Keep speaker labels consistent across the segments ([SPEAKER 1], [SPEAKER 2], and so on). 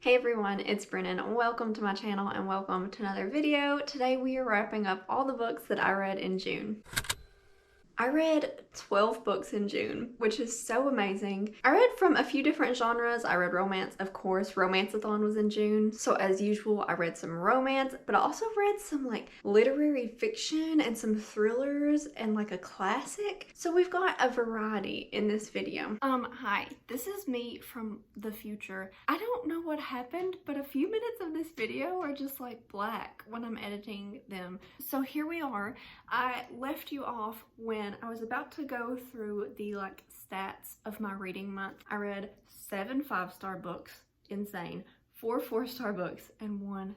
[SPEAKER 1] Hey everyone, it's Brennan. Welcome to my channel and welcome to another video. Today we are wrapping up all the books that I read in June. I read 12 books in June, which is so amazing. I read from a few different genres. I read romance, of course. Romance-a-thon was in June. So as usual, I read some romance, but I also read some like literary fiction and some thrillers and like a classic. So we've got a variety in this video. Hi, this is me from the future. I don't know what happened, but a few minutes of this video are just like black when I'm editing them. So here we are. I left you off when I was about to go through the like stats of my reading month. I read 7 5-star books, insane, 4 4-star books, and 1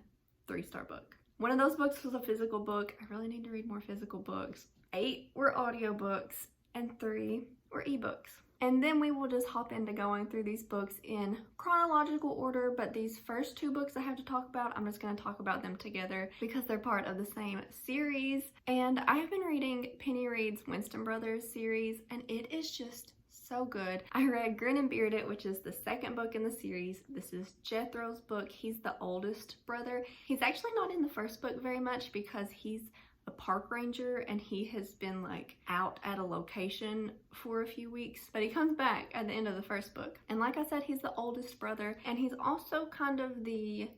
[SPEAKER 1] 3-star book. One of those books was a physical book. I really need to read more physical books. 8 were audiobooks and 3 were ebooks. And then we will just hop into going through these books in chronological order, but these first 2 books I have to talk about, I'm just going to talk about them together because they're part of the same series. And I have been reading Penny Reid's Winston Brothers series, and it is just so good. I read Grin and Beard It, which is the 2nd book in the series. This is Jethro's book. He's the oldest brother. He's actually not in the first book very much because he's a park ranger and he has been like out at a location for a few weeks, but he comes back at the end of the first book. And like I said, he's the oldest brother and he's also kind of the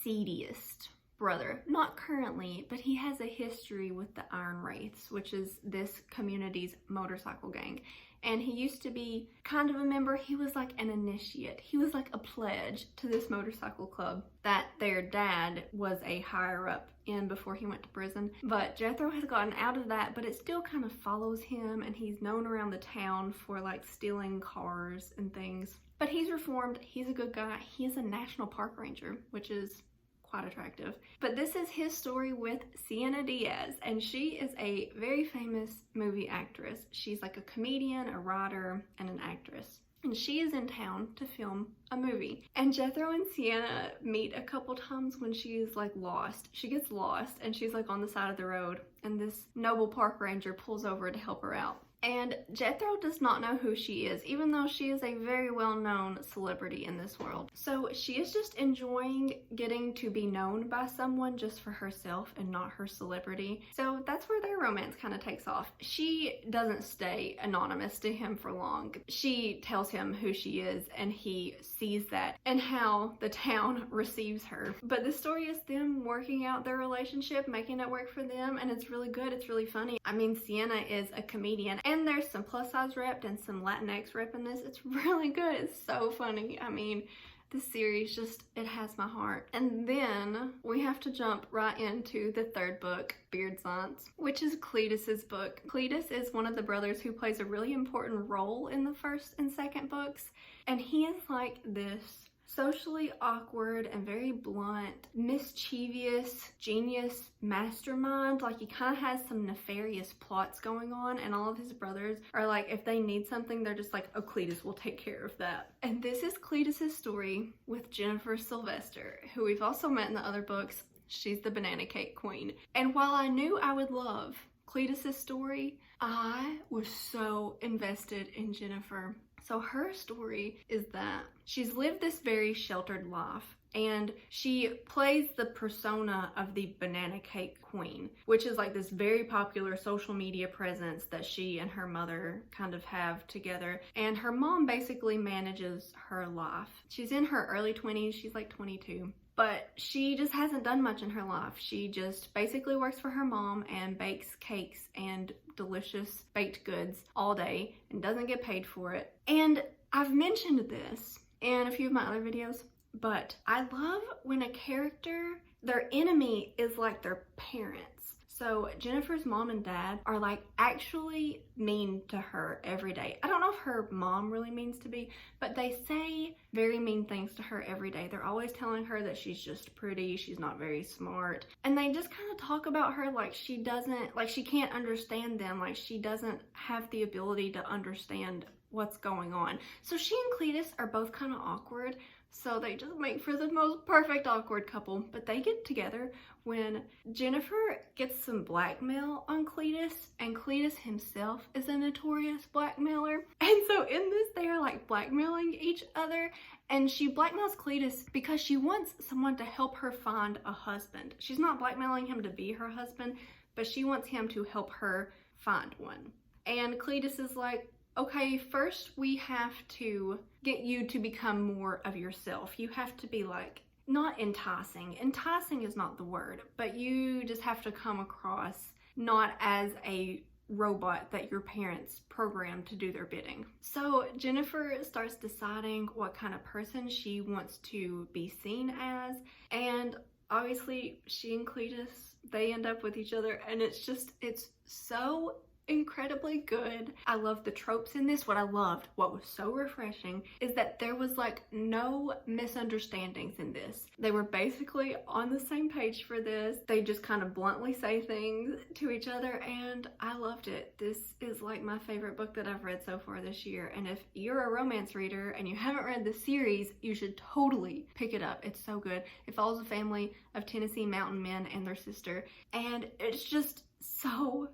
[SPEAKER 1] seediest brother. Not currently, but he has a history with the Iron Wraiths, which is this community's motorcycle gang. And he used to be kind of a member. He was like an initiate. He was like a pledge to this motorcycle club that their dad was a higher up in before he went to prison. But Jethro has gotten out of that, but it still kind of follows him and he's known around the town for like stealing cars and things. But he's reformed. He's a good guy. He is a national park ranger, which is quite attractive. But this is his story with Sienna Diaz, and she is a very famous movie actress. She's like a comedian, a writer, and an actress. And she is in town to film a movie. And Jethro and Sienna meet a couple times when she is like lost. She gets lost and she's like on the side of the road, and this noble park ranger pulls over to help her out. And Jethro does not know who she is, even though she is a very well-known celebrity in this world. So she is just enjoying getting to be known by someone just for herself and not her celebrity. So that's where their romance kind of takes off. She doesn't stay anonymous to him for long. She tells him who she is and he sees that and how the town receives her. But the story is them working out their relationship, making it work for them, and it's really good. It's really funny. I mean, Sienna is a comedian. And there's some plus size rep and some Latinx rep in this. It's really good. It's so funny. I mean, this series just, it has my heart. And then we have to jump right into the 3rd book, Beard Science, which is Cletus's book. Cletus is one of the brothers who plays a really important role in the 1st and 2nd books. And he is like this socially awkward and very blunt, mischievous, genius mastermind. Like he kind of has some nefarious plots going on, and all of his brothers are like, if they need something, they're just like, oh, Cletus will take care of that. And this is Cletus's story with Jennifer Sylvester, who we've also met in the other books. She's the banana cake queen. And while I knew I would love Cletus's story, I was so invested in Jennifer. So her story is that she's lived this very sheltered life and she plays the persona of the banana cake queen, which is like this very popular social media presence that she and her mother kind of have together. And her mom basically manages her life. She's in her early 20s, she's like 22. But she just hasn't done much in her life. She just basically works for her mom and bakes cakes and delicious baked goods all day and doesn't get paid for it. And I've mentioned this in a few of my other videos, but I love when a character, their enemy is like their parents. So Jennifer's mom and dad are like actually mean to her every day. I don't know if her mom really means to be, but they say very mean things to her every day. They're always telling her that she's just pretty, she's not very smart. And they just kind of talk about her like she doesn't, like she can't understand them, like she doesn't have the ability to understand what's going on. So she and Cletus are both kind of awkward, So they just make for the most perfect awkward couple. But they get together when Jennifer gets some blackmail on Cletus, and Cletus himself is a notorious blackmailer. And so in this, they are like blackmailing each other, and she blackmails Cletus because she wants someone to help her find a husband. She's not blackmailing him to be her husband, but she wants him to help her find one. And Cletus is like, okay, first we have to get you to become more of yourself. You have to be like, not enticing. Enticing is not the word, but you just have to come across not as a robot that your parents programmed to do their bidding. So Jennifer starts deciding what kind of person she wants to be seen as, and obviously she and Cletus, they end up with each other, and it's so incredibly good. I love the tropes in this. What I loved, what was so refreshing, is that there was like no misunderstandings in this. They were basically on the same page for this. They just kind of bluntly say things to each other, and I loved it. This is like my favorite book that I've read so far this year, and if you're a romance reader and you haven't read the series, you should totally pick it up. It's so good. It follows a family of Tennessee mountain men and their sister, and it's just so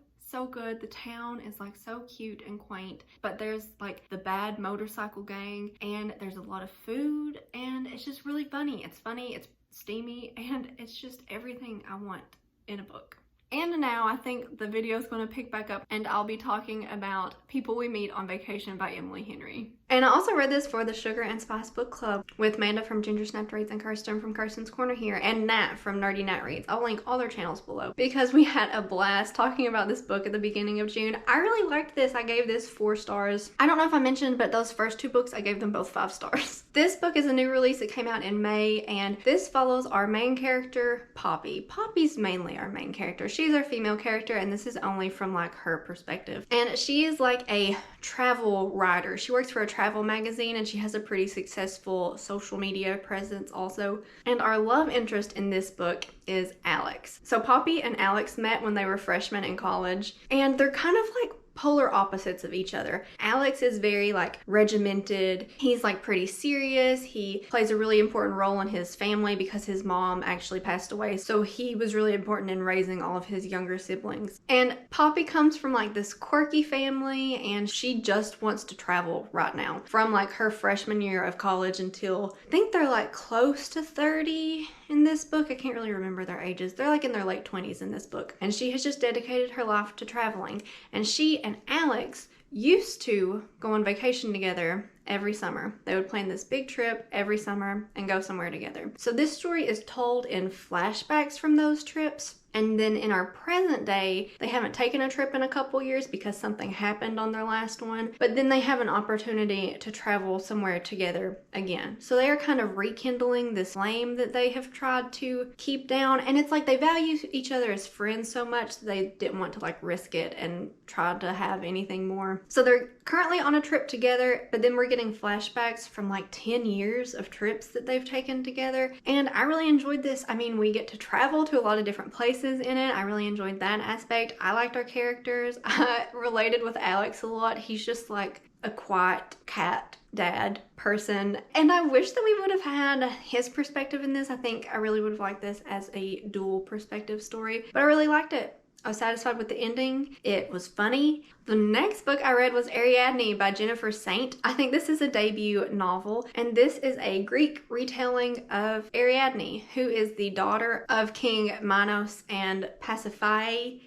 [SPEAKER 1] good. The town is like so cute and quaint, but there's like the bad motorcycle gang, and there's a lot of food, and it's just really funny. It's funny, it's steamy, and it's just everything I want in a book. And now I think the video is going to pick back up, and I'll be talking about People We Meet on Vacation by Emily Henry. And I also read this for the Sugar and Spice Book Club with Manda from Ginger Snapped Reads and Kirsten from Kirsten's Corner here, and Nat from Nerdy Nat Reads. I'll link all their channels below because we had a blast talking about this book at the beginning of June. I really liked this. I gave this 4 stars. I don't know if I mentioned, but those first 2 books, I gave them both 5 stars. This book is a new release. It came out in May, and this follows our main character, Poppy. Poppy's mainly our main character. She's our female character, and this is only from like her perspective. And she is like a travel writer. She works for a travel magazine, and she has a pretty successful social media presence also. And our love interest in this book is Alex. So Poppy and Alex met when they were freshmen in college, and they're kind of like polar opposites of each other. Alex is very like regimented. He's like pretty serious. He plays a really important role in his family because his mom actually passed away. So he was really important in raising all of his younger siblings. And Poppy comes from like this quirky family, and she just wants to travel right now. From like her freshman year of college until I think they're like close to 30 in this book. I can't really remember their ages. They're like in their late 20s in this book. And she has just dedicated her life to traveling. And she and Alex used to go on vacation together every summer. They would plan this big trip every summer and go somewhere together. So this story is told in flashbacks from those trips. And then in our present day, they haven't taken a trip in a couple years because something happened on their last one. But then they have an opportunity to travel somewhere together again. So they are kind of rekindling this flame that they have tried to keep down. And it's like they value each other as friends so much that they didn't want to like risk it and try to have anything more. So they're currently on a trip together, but then we're getting flashbacks from like 10 years of trips that they've taken together. And I really enjoyed this. I mean, we get to travel to a lot of different places in it. I really enjoyed that aspect. I liked our characters. I related with Alex a lot. He's just like a quiet cat dad person, and I wish that we would have had his perspective in this. I think I really would have liked this as a dual perspective story, but I really liked it. I was satisfied with the ending. It was funny. The next book I read was Ariadne by Jennifer Saint. I think this is a debut novel, and this is a Greek retelling of Ariadne, who is the daughter of King Minos and Pasiphae.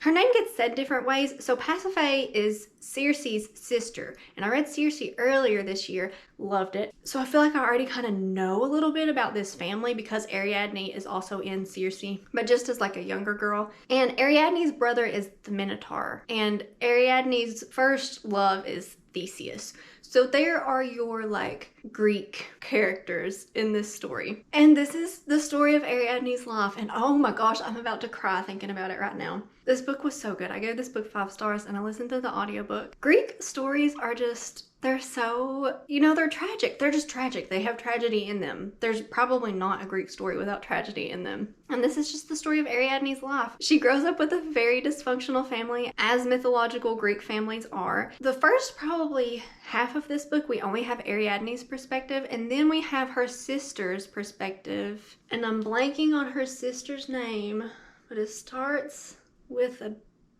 [SPEAKER 1] Her name gets said different ways. So Pasiphae is Circe's sister, and I read Circe earlier this year, loved it. So I feel like I already kind of know a little bit about this family because Ariadne is also in Circe, but just as like a younger girl. And Ariadne's brother is the Minotaur, and Ariadne's first love is Theseus. So there are your like Greek characters in this story. And this is the story of Ariadne's life. And oh my gosh, I'm about to cry thinking about it right now. This book was so good. I gave this book 5 stars and I listened to the audiobook. Greek stories are just, they're so, you know, they're tragic. They're just tragic. They have tragedy in them. There's probably not a Greek story without tragedy in them. And this is just the story of Ariadne's life. She grows up with a very dysfunctional family, as mythological Greek families are. The first probably half of this book, we only have Ariadne's perspective, and then we have her sister's perspective. And I'm blanking on her sister's name, but it starts with a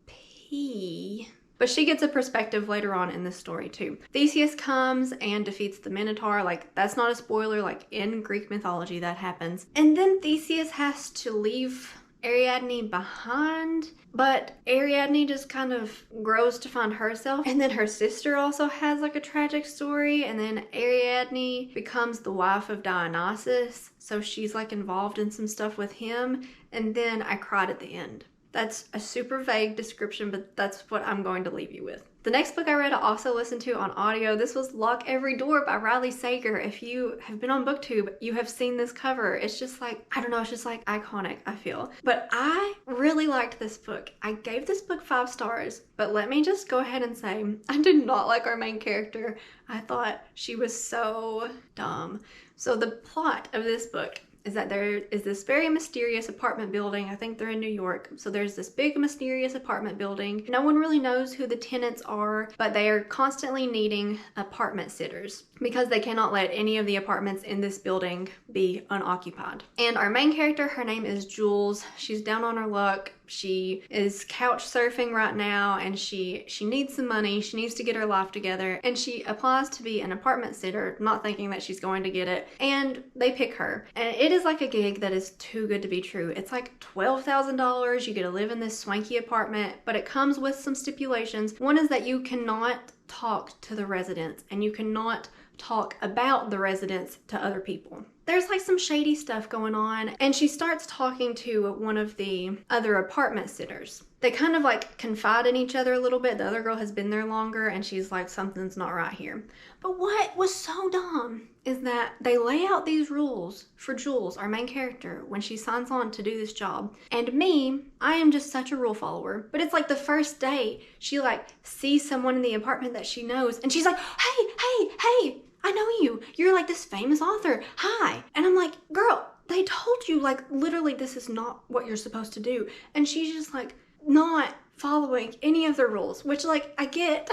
[SPEAKER 1] P. But she gets a perspective later on in this story too. Theseus comes and defeats the Minotaur. Like, that's not a spoiler, like in Greek mythology that happens. And then Theseus has to leave Ariadne behind, but Ariadne just kind of grows to find herself. And then her sister also has like a tragic story, and then Ariadne becomes the wife of Dionysus, so she's like involved in some stuff with him. And then I cried at the end. That's a super vague description, but that's what I'm going to leave you with. The next book I read, I also listened to on audio. This was Lock Every Door by Riley Sager. If you have been on BookTube, you have seen this cover. It's just like, I don't know, it's just like iconic, I feel. But I really liked this book. I gave this book 5 stars, but let me just go ahead and say, I did not like our main character. I thought she was so dumb. So the plot of this book is that there is this very mysterious apartment building. I think they're in New York. So there's this big mysterious apartment building. No one really knows who the tenants are, but they are constantly needing apartment sitters because they cannot let any of the apartments in this building be unoccupied. And our main character, her name is Jules. She's down on her luck. She is couch surfing right now, and she needs some money. She needs to get her life together, and she applies to be an apartment sitter, not thinking that she's going to get it, and they pick her. And it is like a gig that is too good to be true. It's like $12,000. You get to live in this swanky apartment, but it comes with some stipulations. One is that you cannot talk to the residents, and you cannot talk about the residents to other people. There's like some shady stuff going on, and she starts talking to one of the other apartment sitters. They kind of like confide in each other a little bit. The other girl has been there longer, and she's like, something's not right here. But what was so dumb is that they lay out these rules for Jules, our main character, when she signs on to do this job. And me, I am just such a rule follower. But it's like the first day, she like sees someone in the apartment that she knows, and she's like, hey, I know you. You're like this famous author. Hi. And I'm like, girl, they told you like literally this is not what you're supposed to do. And she's just like not following any of the rules, which like I get,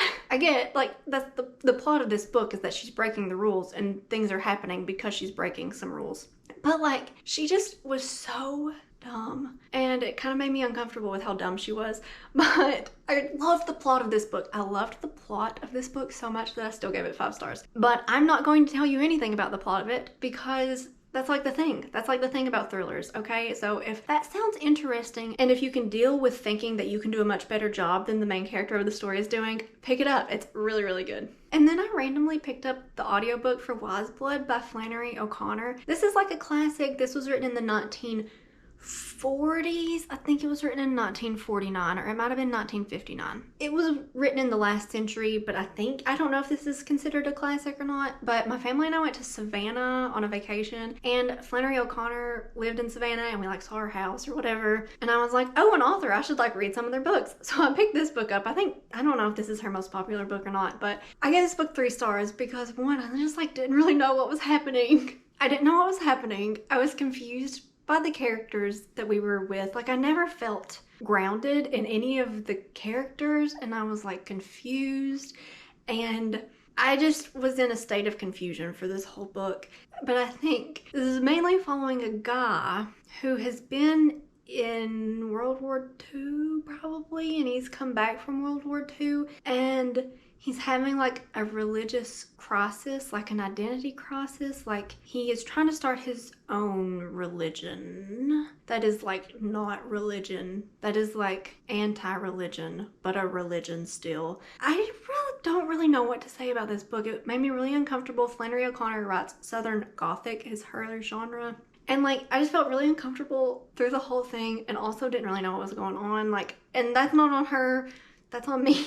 [SPEAKER 1] like that's the plot of this book is that she's breaking the rules and things are happening because she's breaking some rules. But like she just was so dumb, and it kind of made me uncomfortable with how dumb she was. But I loved the plot of this book. I loved the plot of this book so much that I still gave it 5 stars. But I'm not going to tell you anything about the plot of it because that's like the thing. That's like the thing about thrillers, okay? So if that sounds interesting, and if you can deal with thinking that you can do a much better job than the main character of the story is doing, pick it up. It's really, really good. And then I randomly picked up the audiobook for Wise Blood by Flannery O'Connor. This is like a classic. This was written in the 1940s. I think it was written in 1949, or it might have been 1959. It was written in the last century, but I don't know if this is considered a classic or not, but my family and I went to Savannah on a vacation, and Flannery O'Connor lived in Savannah, and we like saw her house or whatever, and I was like, oh, an author, I should like read some of their books. So I picked this book up. I don't know if this is her most popular book or not, but I gave this book 3 stars because one, I just like didn't really know what was happening. I didn't know what was happening. I was confused by the characters that we were with. Like I never felt grounded in any of the characters, and I was like confused, and I just was in a state of confusion for this whole book. But I think this is mainly following a guy who has been in World War II probably, and he's come back from World War II, and he's having like a religious crisis, like an identity crisis. Like he is trying to start his own religion that is like not religion, that is like anti-religion, but a religion still. I don't really know what to say about this book. It made me really uncomfortable. Flannery O'Connor writes Southern Gothic is her genre. And like, I just felt really uncomfortable through the whole thing, and also didn't really know what was going on. Like, and that's not on her, that's on me.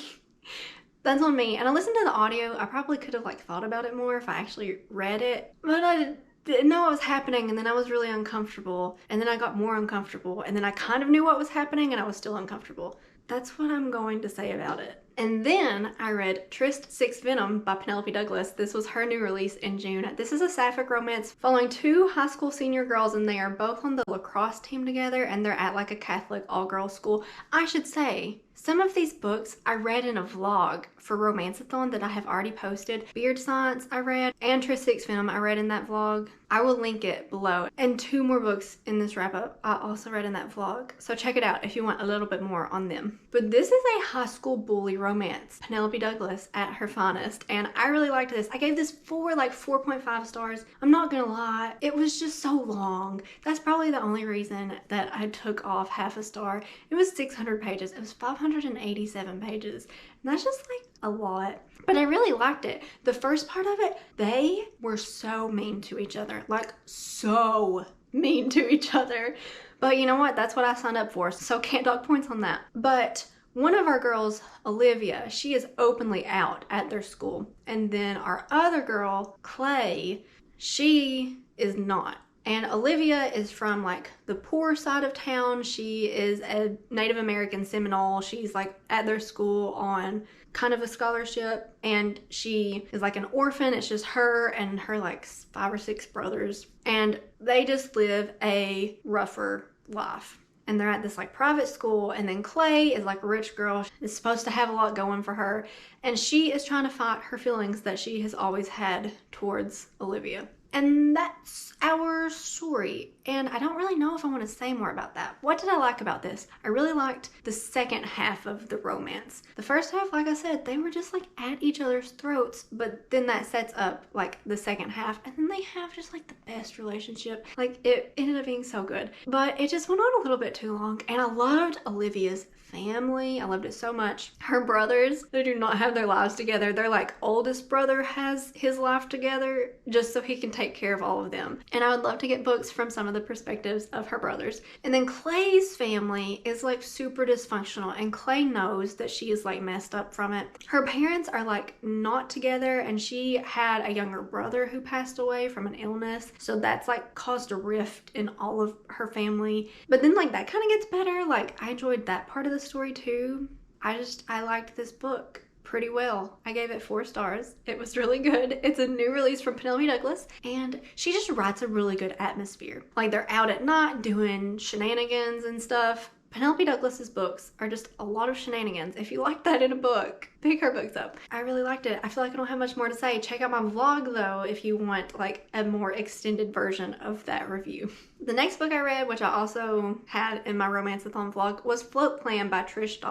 [SPEAKER 1] That's on me. And I listened to the audio. I probably could have like thought about it more if I actually read it, but didn't know what was happening, and then I was really uncomfortable, and then I got more uncomfortable, and then I kind of knew what was happening and I was still uncomfortable. That's what I'm going to say about it. And then I read Trist, Venom by Penelope Douglas. This was her new release in June. This is a sapphic romance following two high school senior girls, and they are both on the lacrosse team together, and they're at like a Catholic all-girls school. I should say, some of these books I read in a vlog for Romanceathon that I have already posted. Beard Science I read, and Trist, Venom I read in that vlog. I will link it below. And two more books in this wrap-up I also read in that vlog. So check it out if you want a little bit more on them. But this is a high school bully romance. Penelope Douglas at her finest. And I really liked this. I gave this 4.5 stars. I'm not gonna lie, it was just so long. That's probably the only reason that I took off half a star. It was 600 pages. It was 587 pages. And that's just like a lot. But I really liked it. The first part of it, they were so mean to each other. Like, so mean to each other. But you know what? That's what I signed up for. So can't dock points on that. But one of our girls, Olivia, she is openly out at their school. And then our other girl, Clay, she is not. And Olivia is from like the poor side of town. She is a Native American Seminole. She's like at their school on kind of a scholarship, and she is like an orphan. It's just her and her like 5 or 6 brothers, and they just live a rougher life. And they're at this like private school, and then Clay is like a rich girl, is supposed to have a lot going for her, and she is trying to fight her feelings that she has always had towards Olivia. And that's our story. And I don't really know if I want to say more about that. What did I like about this? I really liked the second half of the romance. The first half, like I said, they were just like at each other's throats, but then that sets up like the second half, and then they have just like the best relationship. Like, it ended up being so good. But it just went on a little bit too long, and I loved Olivia's family. I loved it so much. Her brothers, they do not have their lives together. Their like oldest brother has his life together just so he can take care of all of them. And I would love to get books from some of the perspectives of her brothers. And then Clay's family is like super dysfunctional, and Clay knows that she is like messed up from it. Her parents are like not together, and she had a younger brother who passed away from an illness. So that's like caused a rift in all of her family. But then like that kind of gets better. Like, I enjoyed that part of the story too. I liked this book pretty well. I gave it 4 stars. It was really good. It's a new release from Penelope Douglas, and she just writes a really good atmosphere. Like, they're out at night doing shenanigans and stuff. Penelope Douglas's books are just a lot of shenanigans. If you like that in a book, pick her books up. I really liked it. I feel like I don't have much more to say. Check out my vlog though if you want like a more extended version of that review. The next book I read, which I also had in my Romanceathon vlog, was Float Plan by Trist.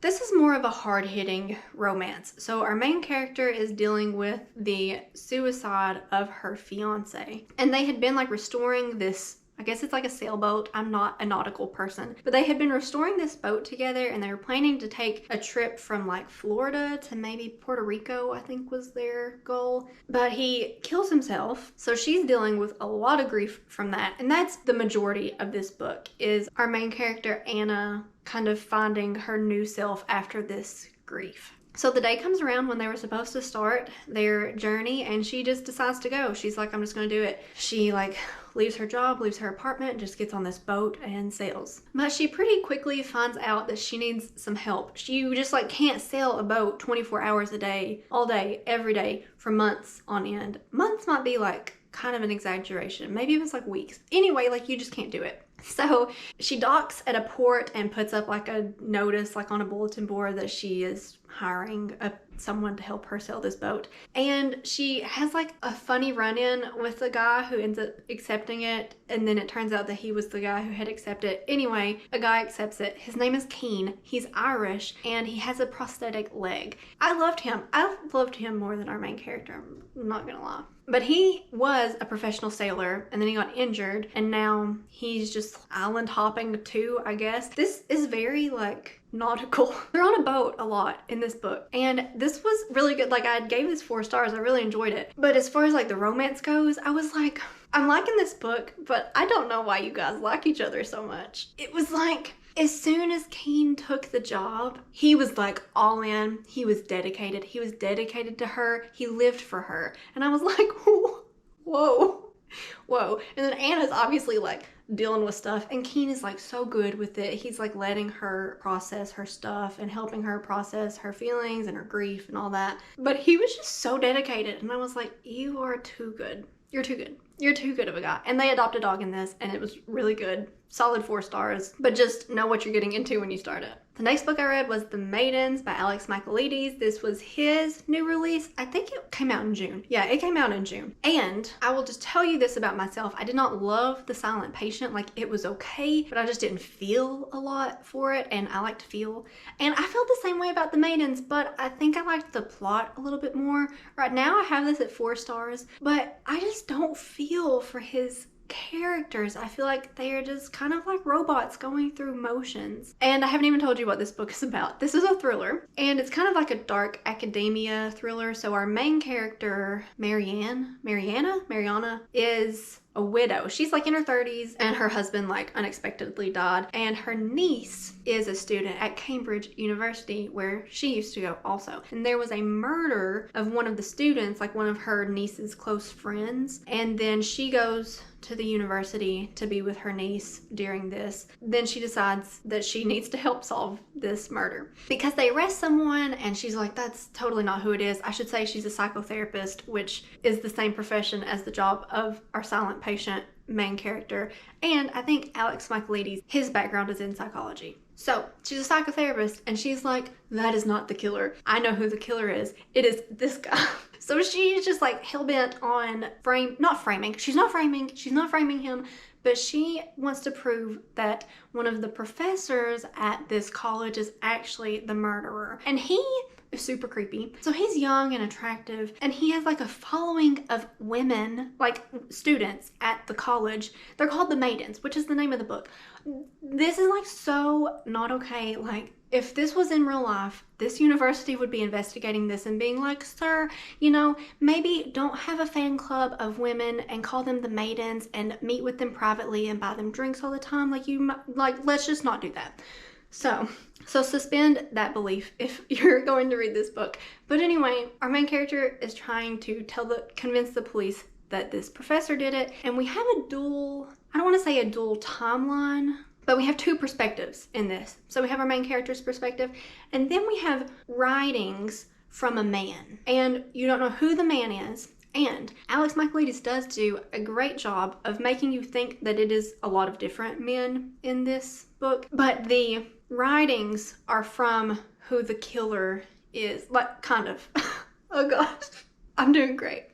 [SPEAKER 1] This is more of a hard-hitting romance. So our main character is dealing with the suicide of her fiance. And they had been like restoring this, I guess it's like a sailboat. I'm not a nautical person. But they had been restoring this boat together, and they were planning to take a trip from like Florida to maybe Puerto Rico, I think was their goal. But he kills himself. So she's dealing with a lot of grief from that. And that's the majority of this book, is our main character, Anna, kind of finding her new self after this grief. So the day comes around when they were supposed to start their journey, and she just decides to go. She's like, I'm just gonna do it. She like leaves her job, leaves her apartment, just gets on this boat and sails. But she pretty quickly finds out that she needs some help. You just like can't sail a boat 24 hours a day, all day, every day for months on end. Months might be like kind of an exaggeration. Maybe it was like weeks. Anyway, like you just can't do it. So she docks at a port and puts up like a notice like on a bulletin board that she is hiring someone to help her sail this boat. And she has like a funny run-in with the guy who ends up accepting it, and then it turns out that he was the guy who had accepted it. Anyway, a guy accepts it. His name is Keen. He's Irish, and he has a prosthetic leg. I loved him. I loved him more than our main character, I'm not gonna lie. But he was a professional sailor, and then he got injured, and now he's just island hopping too, I guess. This is very like nautical. They're on a boat a lot in this book, and this was really good. Like, I gave this 4 stars. I really enjoyed it. But as far as like the romance goes, I was like, I'm liking this book, but I don't know why you guys like each other so much. It was like, as soon as Keen took the job, he was like all in. He was dedicated. He was dedicated to her. He lived for her. And I was like, whoa, whoa. And then Anna's obviously like dealing with stuff, and Keen is like so good with it. He's like letting her process her stuff and helping her process her feelings and her grief and all that. But he was just so dedicated, and I was like, you are too good. You're too good. You're too good of a guy. And they adopt a dog in this, and it was really good. Solid 4 stars, but just know what you're getting into when you start it. The next book I read was The Maidens by Alex Michaelides. This was his new release. I think it came out in June. Yeah, it came out in June. And I will just tell you this about myself. I did not love The Silent Patient. Like, it was okay, but I just didn't feel a lot for it, and I like to feel. And I felt the same way about The Maidens, but I think I liked the plot a little bit more. Right now I have this at 4 stars, but I just don't feel for his characters. I feel like they are just kind of like robots going through motions. And I haven't even told you what this book is about. This is a thriller, and it's kind of like a dark academia thriller. So our main character, Mariana, is a widow. She's like in her 30s, and her husband like unexpectedly died, and her niece is a student at Cambridge University, where she used to go also. And there was a murder of one of the students, like one of her niece's close friends, and then she goes to the university to be with her niece during this. Then she decides that she needs to help solve this murder because they arrest someone, and she's like, that's totally not who it is. I should say she's a psychotherapist, which is the same profession as the job of our silent patient main character. And I think Alex Michaelides, his background is in psychology. So she's a psychotherapist, and she's like, that is not the killer. I know who the killer is. It is this guy. So she's just like hell-bent on she's not framing him, but she wants to prove that one of the professors at this college is actually the murderer. And he is super creepy. So he's young and attractive, and he has like a following of women, like students at the college. They're called the Maidens, which is the name of the book. This is like so not okay. Like, if this was in real life, this university would be investigating this and being like, sir, you know, maybe don't have a fan club of women and call them the Maidens and meet with them privately and buy them drinks all the time. Let's just not do that. So suspend that belief if you're going to read this book. But anyway, our main character is trying to convince the police that this professor did it. And we have I don't want to say a dual timeline, but we have 2 perspectives in this. So we have our main character's perspective, and then we have writings from a man. And you don't know who the man is. And Alex Michaelides does do a great job of making you think that it is a lot of different men in this book. But the writings are from who the killer is. Like, kind of. Oh gosh. I'm doing great.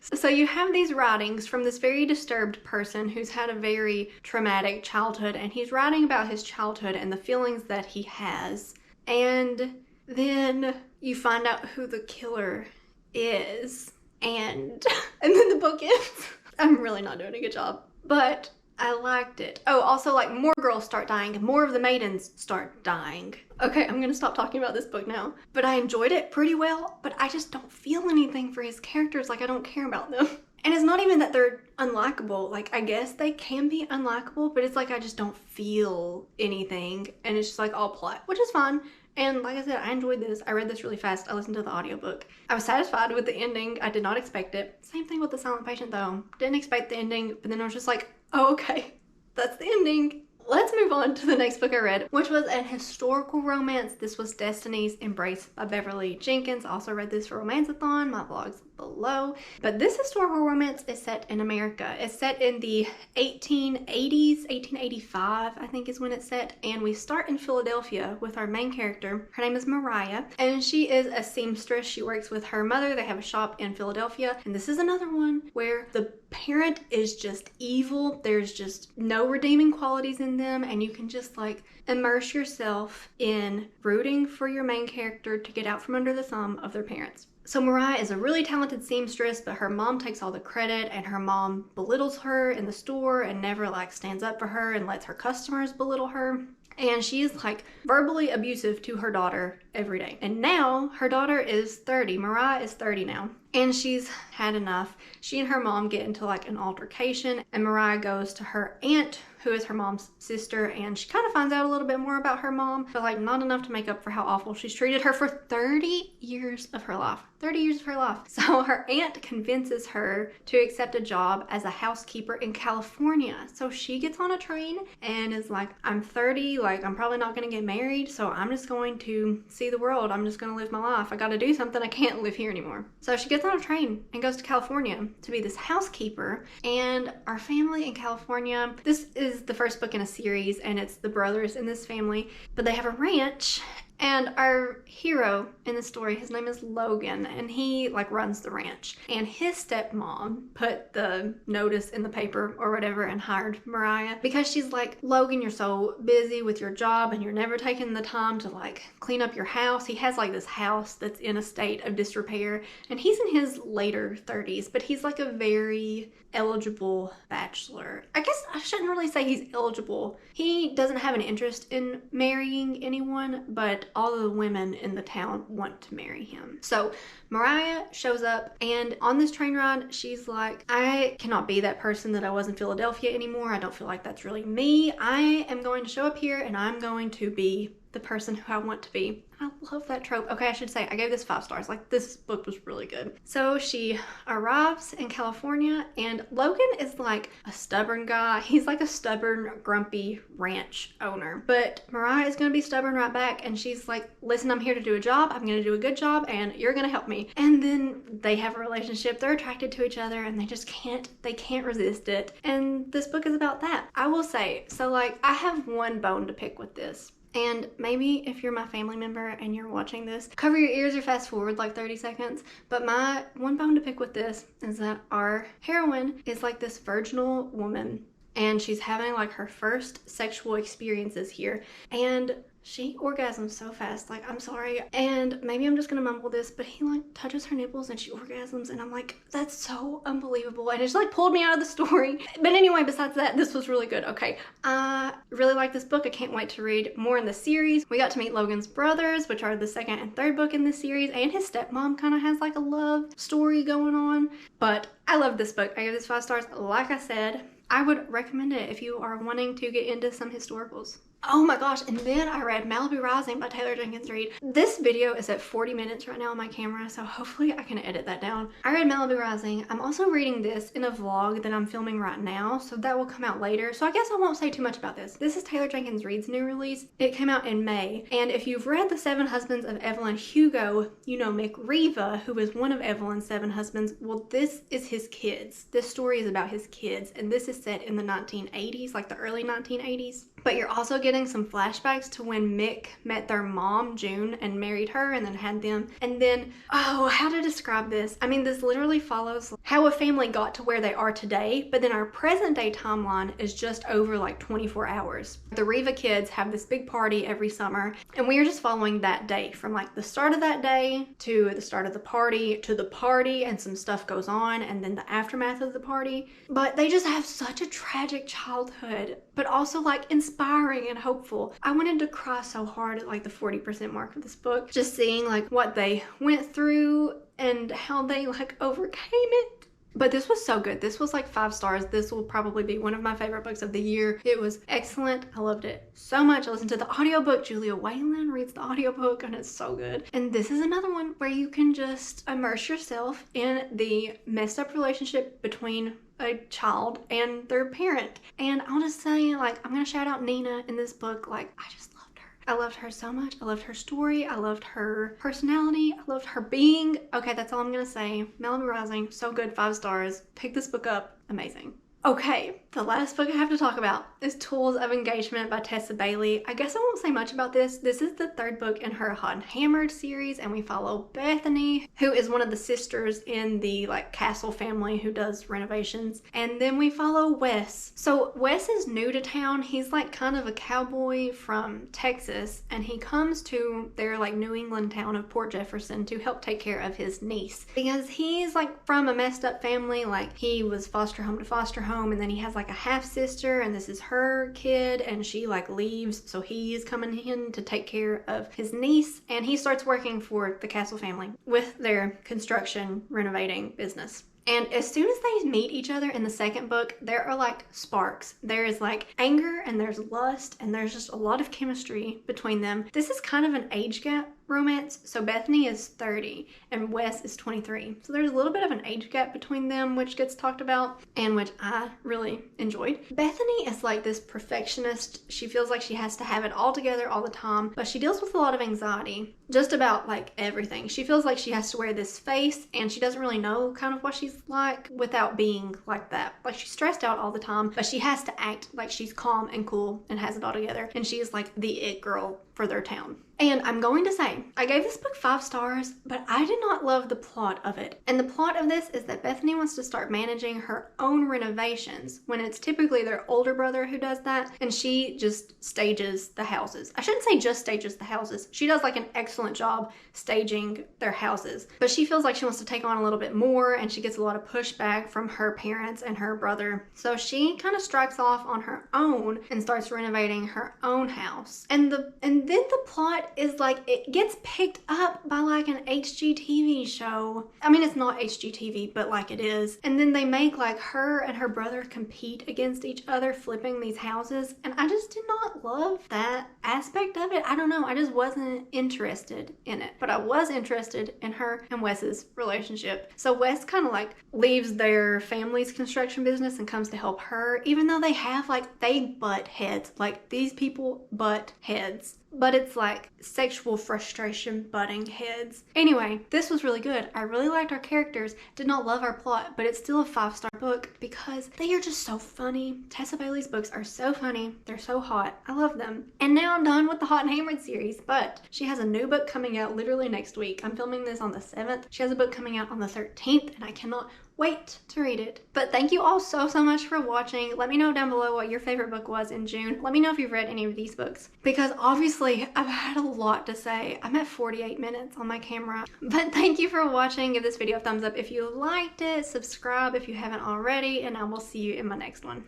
[SPEAKER 1] So you have these writings from this very disturbed person who's had a very traumatic childhood, and he's writing about his childhood and the feelings that he has. And then you find out who the killer is, and then the book ends. I'm really not doing a good job, but I liked it. Oh, also, like, more girls start dying, more of the Maidens start dying. Okay, I'm gonna stop talking about this book now. But I enjoyed it pretty well, but I just don't feel anything for his characters. Like, I don't care about them. And it's not even that they're unlikable. Like, I guess they can be unlikable, but it's like I just don't feel anything. And it's just like all plot, which is fine. And like I said, I enjoyed this. I read this really fast. I listened to the audiobook. I was satisfied with the ending. I did not expect it. Same thing with The Silent Patient though. Didn't expect the ending, but then I was just like, oh, okay, that's the ending. Let's move on to the next book I read, which was an historical romance. This was Destiny's Embrace by Beverly Jenkins. Also read this for Romanceathon. My vlog's below. But this historical romance is set in America. It's set in the 1880s, 1885, I think is when it's set. And we start in Philadelphia with our main character. Her name is Mariah, and she is a seamstress. She works with her mother. They have a shop in Philadelphia. And this is another one where the parent is just evil. There's just no redeeming qualities in them, and you can just like immerse yourself in rooting for your main character to get out from under the thumb of their parents. So Mariah is a really talented seamstress, but her mom takes all the credit, and her mom belittles her in the store and never like stands up for her and lets her customers belittle her. And she's like verbally abusive to her daughter every day. And now her daughter is 30. Mariah is 30 now. and she's had enough. She and her mom get into like an altercation, and Mariah goes to her aunt, who is her mom's sister, and she kind of finds out a little bit more about her mom, but like not enough to make up for how awful she's treated her for 30 years of her life. 30 years of her life. So her aunt convinces her to accept a job as a housekeeper in California. So she gets on a train and is like, I'm 30, like I'm probably not gonna get married, so I'm just going to see the world. I'm just gonna live my life. I gotta do something. I can't live here anymore. So she gets on a train and goes to California to be this housekeeper, and our family in California, this is the first book in a series, and it's the brothers in this family, but they have a ranch. And our hero in the story, his name is Logan, and he like runs the ranch. And his stepmom put the notice in the paper or whatever and hired Mariah because she's like, Logan, you're so busy with your job and you're never taking the time to like clean up your house. He has like this house that's in a state of disrepair, and he's in his later 30s, but he's like a very eligible bachelor. I guess I shouldn't really say he's eligible. He doesn't have an interest in marrying anyone, but all of the women in the town want to marry him. So Mariah shows up, and on this train ride, she's like, I cannot be that person that I was in Philadelphia anymore. I don't feel like that's really me. I am going to show up here and I'm going to be the person who I want to be. I love that trope. Okay, I should say, I gave this 5 stars. Like, this book was really good. So she arrives in California, and Logan is like a stubborn guy. He's like a stubborn, grumpy ranch owner. But Mariah is gonna be stubborn right back, and she's like, listen, I'm here to do a job. I'm gonna do a good job, and you're gonna help me. And then they have a relationship. They're attracted to each other, and they can't resist it. And this book is about that. I will say, so like, I have one bone to pick with this. And maybe if you're my family member and you're watching this, cover your ears or fast forward like 30 seconds. But my one bone to pick with this is that our heroine is like this virginal woman, and she's having like her first sexual experiences here. And she orgasms so fast, like, I'm sorry, and maybe I'm just gonna mumble this, but he like touches her nipples and she orgasms, and I'm like, that's so unbelievable, and it just like pulled me out of the story. But anyway, besides that, this was really good. Okay, I really like this book. I can't wait to read more in the series. We got to meet Logan's brothers, which are the second and third book in this series, and his stepmom kind of has like a love story going on. But I love this book. I give this 5 stars. Like I said, I would recommend it if you are wanting to get into some historicals. Oh my gosh, and then I read Malibu Rising by Taylor Jenkins Reid. This video is at 40 minutes right now on my camera, so hopefully I can edit that down. I read Malibu Rising. I'm also reading this in a vlog that I'm filming right now, so that will come out later. So I guess I won't say too much about this. This is Taylor Jenkins Reid's new release. It came out in May, and if you've read The 7 Husbands of Evelyn Hugo, you know McReva, who is one of Evelyn's 7 husbands. Well, this is his kids. This story is about his kids, and this is set in the 1980s, like the early 1980s. But you're also getting some flashbacks to when Mick met their mom, June, and married her and then had them. And then, oh, how to describe this? I mean, this literally follows how a family got to where they are today, but then our present day timeline is just over like 24 hours. The Riva kids have this big party every summer, and we are just following that day from like the start of that day to the start of the party to the party, and some stuff goes on, and then the aftermath of the party. But they just have such a tragic childhood, but also like inspiring and hopeful. I wanted to cry so hard at like the 40% mark of this book, just seeing like what they went through and how they like overcame it. But this was so good. This was like 5 stars. This will probably be one of my favorite books of the year. It was excellent. I loved it so much. I listened to the audiobook. Julia Whalen reads the audiobook, and it's so good. And this is another one where you can just immerse yourself in the messed up relationship between a child and their parent. And I'll just say, like, I'm gonna shout out Nina in this book. Like, I just loved her. I loved her so much. I loved her story. I loved her personality. I loved her being. Okay, that's all I'm gonna say. Malibu Rising, so good, 5 stars. Pick this book up. Amazing. Okay, the last book I have to talk about is Tools of Engagement by Tessa Bailey. I guess I won't say much about this. This is the 3rd book in her Hot and Hammered series, and we follow Bethany, who is one of the sisters in the like castle family who does renovations. And then we follow Wes. So Wes is new to town. He's like kind of a cowboy from Texas, and he comes to their like New England town of Port Jefferson to help take care of his niece, because he's like from a messed up family. Like, he was foster home to foster home, and then he has like like a half sister, and this is her kid, and she like leaves, so he is coming in to take care of his niece, and he starts working for the Castle family with their construction renovating business. And as soon as they meet each other in the second book, there are like sparks. There is like anger and there's lust and there's just a lot of chemistry between them. This is kind of an age gap romance. So Bethany is 30 and Wes is 23. So there's a little bit of an age gap between them, which gets talked about and which I really enjoyed. Bethany is like this perfectionist. She feels like she has to have it all together all the time, but she deals with a lot of anxiety just about like everything. She feels like she has to wear this face and she doesn't really know kind of what she's like without being like that. Like she's stressed out all the time, but she has to act like she's calm and cool and has it all together. And she is like the it girl for their town. And I'm going to say, I gave this book 5 stars, but I did not love the plot of it. And the plot of this is that Bethany wants to start managing her own renovations when it's typically their older brother who does that, and she just stages the houses. I shouldn't say just stages the houses. She does like an excellent job staging their houses, but she feels like she wants to take on a little bit more, and she gets a lot of pushback from her parents and her brother. So she kind of strikes off on her own and starts renovating her own house. And then the plot is like, it gets picked up by like an HGTV show. I mean, it's not HGTV, but like it is. And then they make like her and her brother compete against each other flipping these houses. And I just did not love that aspect of it. I don't know. I just wasn't interested in it. But I was interested in her and Wes's relationship. So Wes kind of like leaves their family's construction business and comes to help her, even though they have like, they butt heads. Like these people butt heads. But it's like sexual frustration butting heads. Anyway, this was really good. I really liked our characters. Did not love our plot, but it's still a 5-star book because they are just so funny. Tessa Bailey's books are so funny. They're so hot. I love them. And now I'm done with the Hot and Hammered series, but she has a new book coming out literally next week. I'm filming this on the 7th. She has a book coming out on the 13th, and I cannot wait to read it. But thank you all so much for watching. Let me know down below what your favorite book was in June. Let me know if you've read any of these books, because obviously I've had a lot to say. I'm at 48 minutes on my camera. But thank you for watching. Give this video a thumbs up if you liked it, subscribe if you haven't already, and I will see you in my next one.